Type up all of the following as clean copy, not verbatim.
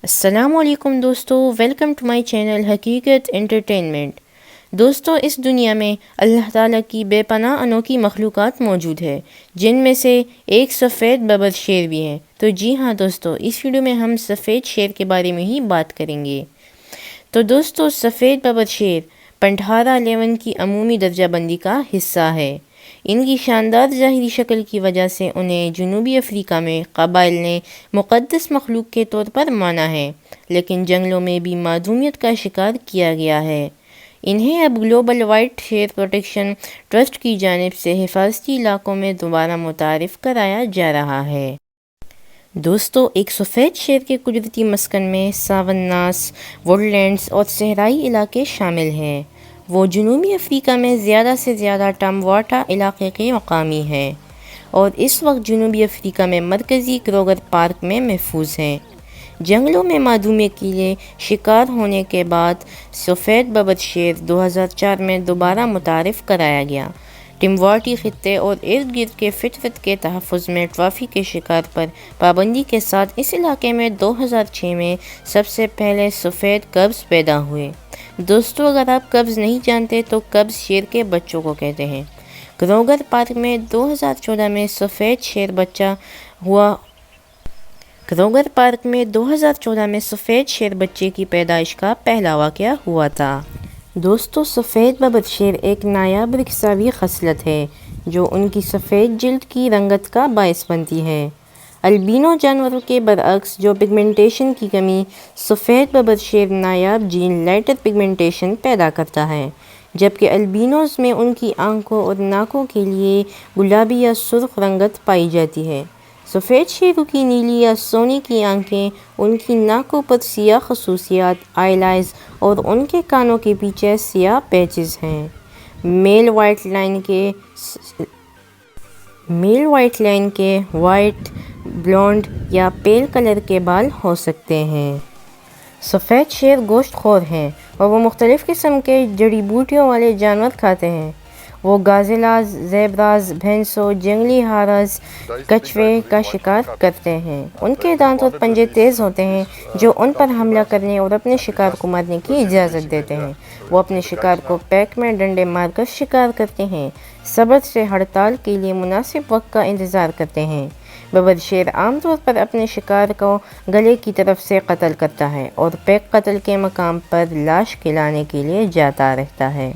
السلام علیکم دوستو، ویلکم ٹو مائی چینل حقیقت انٹرٹینمنٹ۔ دوستو، اس دنیا میں اللہ تعالیٰ کی بے پناہ انوکھی مخلوقات موجود ہے، جن میں سے ایک سفید ببر شیر بھی ہے۔ تو جی ہاں دوستو، اس ویڈیو میں ہم سفید شیر کے بارے میں ہی بات کریں گے۔ تو دوستو، سفید ببر شیر پنٹھارا لیون کی عمومی درجہ بندی کا حصہ ہے۔ ان کی شاندار ظاہری شکل کی وجہ سے انہیں جنوبی افریقہ میں قبائل نے مقدس مخلوق کے طور پر مانا ہے، لیکن جنگلوں میں بھی معدومیت کا شکار کیا گیا ہے۔ انہیں اب گلوبل وائٹ شیر پروٹیکشن ٹرسٹ کی جانب سے حفاظتی علاقوں میں دوبارہ متعارف کرایا جا رہا ہے۔ دوستو، ایک سفید شیر کے قدرتی مسکن میں ساوناس، ووڈ لینڈز اور صحرائی علاقے شامل ہیں۔ وہ جنوبی افریقہ میں زیادہ سے زیادہ ٹمواٹا علاقے کے مقامی ہیں اور اس وقت جنوبی افریقہ میں مرکزی کروگر پارک میں محفوظ ہیں۔ جنگلوں میں معدومیت کے لیے شکار ہونے کے بعد سفید ببر شیر 2004 میں دوبارہ متعارف کرایا گیا۔ ٹمواٹی خطے اور ارد گرد کے فطرت کے تحفظ میں ٹرافی کے شکار پر پابندی کے ساتھ اس علاقے میں 2006 میں سب سے پہلے سفید کبز پیدا ہوئے۔ دوستو، اگر آپ کبز نہیں جانتے تو کبز شیر کے بچوں کو کہتے ہیں۔ کروگر پارک میں 2014 میں سفید شیر بچہ ہوا۔ کروگر پارک میں 2014 میں سفید شیر بچے کی پیدائش کا پہلا واقعہ ہوا تھا۔ دوستو، سفید ببر شیر ایک نایاب رکساوی خصلت ہے جو ان کی سفید جلد کی رنگت کا باعث بنتی ہے۔ البینو جانوروں کے برعکس جو پگمنٹیشن کی کمی، سفید ببر شیر نایاب جین لائٹر پگمنٹیشن پیدا کرتا ہے، جبکہ البینوز میں ان کی آنکھوں اور ناکوں کے لیے گلابی یا سرخ رنگت پائی جاتی ہے۔ سفید شیروں کی نیلی یا سونے کی آنکھیں، ان کی ناکوں پر سیاہ خصوصیات، آئی لائز اور ان کے کانوں کے پیچھے سیاہ پیچز ہیں۔ میل وائٹ لائن کے وائٹ، بلونڈ یا پیل کلر کے بال ہو سکتے ہیں۔ سفید شیر گوشت خور ہیں اور وہ مختلف قسم کے جڑی بوٹیوں والے جانور کھاتے ہیں۔ وہ گازیلاز، زیبراز، بھینسوں، جنگلی ہارس، کچھوے کا شکار کرتے ہیں۔ ان کے دانت اور پنجے تیز ہوتے ہیں جو ان پر حملہ کرنے اور اپنے شکار کو مارنے کی اجازت دیتے ہیں۔ وہ اپنے شکار کو پیک میں ڈنڈے مار کر شکار کرتے ہیں، صبر سے ہڑتال کے لیے مناسب وقت کا انتظار کرتے ہیں۔ ببر شیر عام طور پر اپنے شکار کو گلے کی طرف سے قتل کرتا ہے اور پیک قتل کے مقام پر لاش کھلانے کے لیے جاتا رہتا ہے۔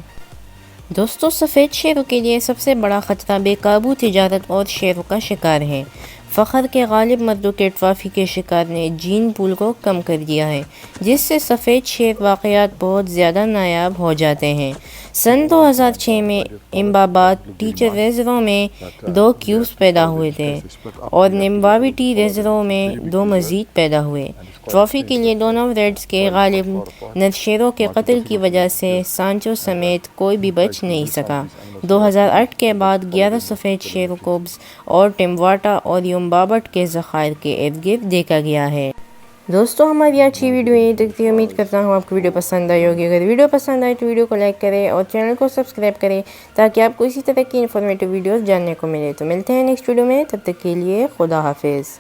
دوستو، سفید شیروں کے لیے سب سے بڑا خطرہ بے قابو تجارت اور شیروں کا شکار ہے۔ فخر کے غالب مردوں کے ٹرافی کے شکار نے جین پول کو کم کر دیا ہے، جس سے سفید شیر واقعات بہت زیادہ نایاب ہو جاتے ہیں۔ سن 2006 میں امبابات ٹیچر ریزرو میں 2 کیوبز پیدا ہوئے تھے اور نمباوٹی ریزرو میں 2 مزید پیدا ہوئے۔ ٹرافی کے لیے دونوں ریڈز کے غالب نر شیروں کے قتل کی وجہ سے سانچو سمیت کوئی بھی بچ نہیں سکا۔ 2008 کے بعد 11 سفید شیروں کوبز اور ٹمواٹا اور یمبابٹ کے ذخائر کے ارد گرد دیکھا گیا ہے۔ دوستو، ہماری اچھی ویڈیو یہیں تک تھی۔ امید کرتا ہوں آپ کو ویڈیو پسند آئی ہوگی۔ اگر ویڈیو پسند آئے تو ویڈیو کو لائک کریں اور چینل کو سبسکرائب کریں تاکہ آپ کو اسی طرح کی انفارمیٹیو ویڈیوز جاننے کو ملے۔ تو ملتے ہیں نیکسٹ ویڈیو میں، تب تک کے لیے خدا حافظ۔